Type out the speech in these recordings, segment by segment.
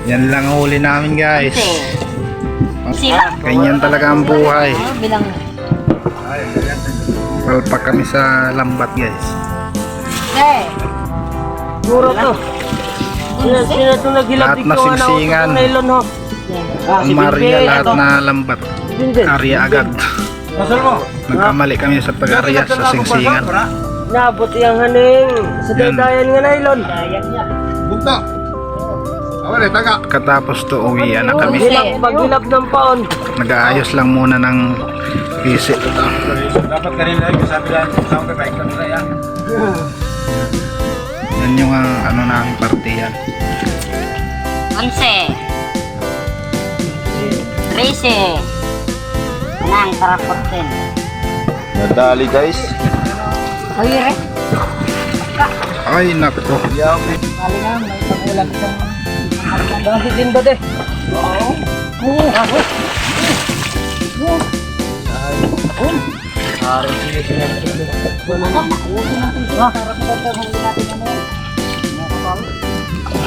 Yan lang ang huli namin guys. Sila. Ganyan talaga ang buhay. Bilang. Palpak kami sa lambat guys. Eh. Puro to. Sino ito naghilap Lahat na singsingan. Ang Maria lahat na lambat. Arya agad. Nagkamali kami sa pag-arya sa singsingan. Nabot yung haning sa Yan. daydayan nga nailon. Bunta. Awal eh, taga. Katapos to uwian na kami. Paghilap ng paon. Nag-aayos lang muna ng visit. Dapat kanina yung sabi lang, saan ka kain kanina yan? Yan yung ano namin partiyan. 11. 13. Nang karapotin. Nadali guys. Kawire. Ay nako. Kali na, may pagulang itong Dahil din ba de?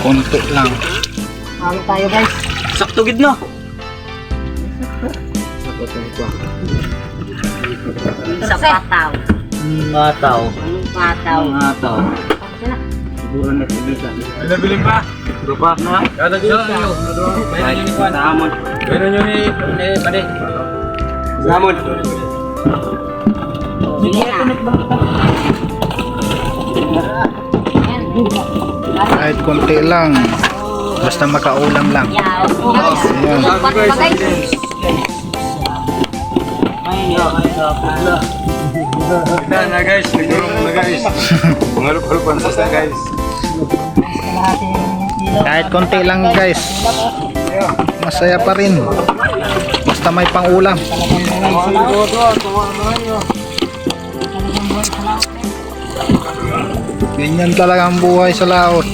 Konti lang. Kali tayo guys. Sakto gid no. Sa pataw. Mataw. Pataw. Mataw. Sila. Siguro na silisan. Ay, nabiling pa. Rupa na. Kada dito kayo. Bayan nyo ni Juan. Samon. Bayan nyo ni Pade. Samon. Sige na. Kahit konti lang. Basta makaulam lang. Yaw. Ayan. Pat pa guys. Kita na guys. Nagulong na guys. Mangalup-alupan sa guys. Kahit konti lang guys. Masaya pa rin. Basta may pang-ulam. Ganyan talaga ang buhay sa laot.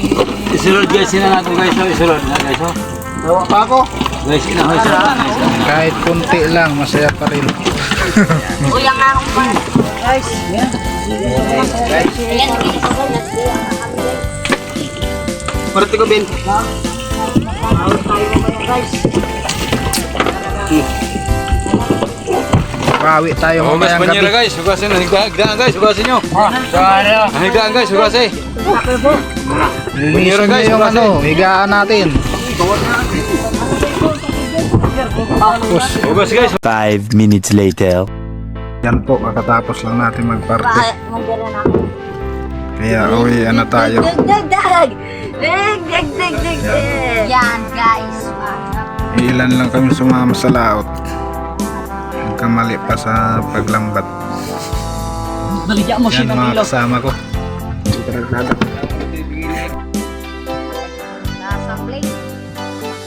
Isulod guys sila nato guys. Isulod na guys. Tawa pa ako. Guys ina guys. Kahit konti lang, masaya pa rin. Uyang na akong pa. Guys. Ayan. Parati ko Ben. Bawi tayo Oh, mas mamayang panyera gabi. guys. Hugasin. Higaan guys. Hugasin nyo. Higaan guys. Hugasin. Linisin guys, nyo yung hugasin. ano, higaan natin. Tapos, Hugas guys. 5 minutes later. yan po, kakatapos lang natin magparte. Bakit nandiyan na ako? Kaya uwi na tayo. Yan guys. Ilan lang kami sumama sa laot. Nagkamali pa sa paglambat. Baligyan mo Yan mga kasama ko. Nasa plate.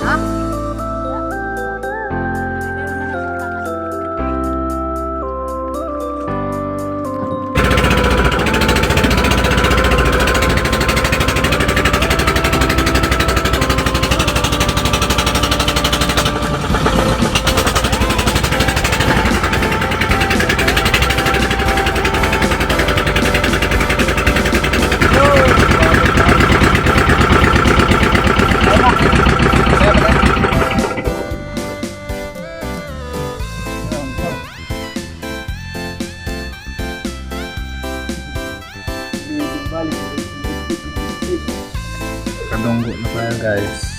Ha? Kadunggo na tayo guys.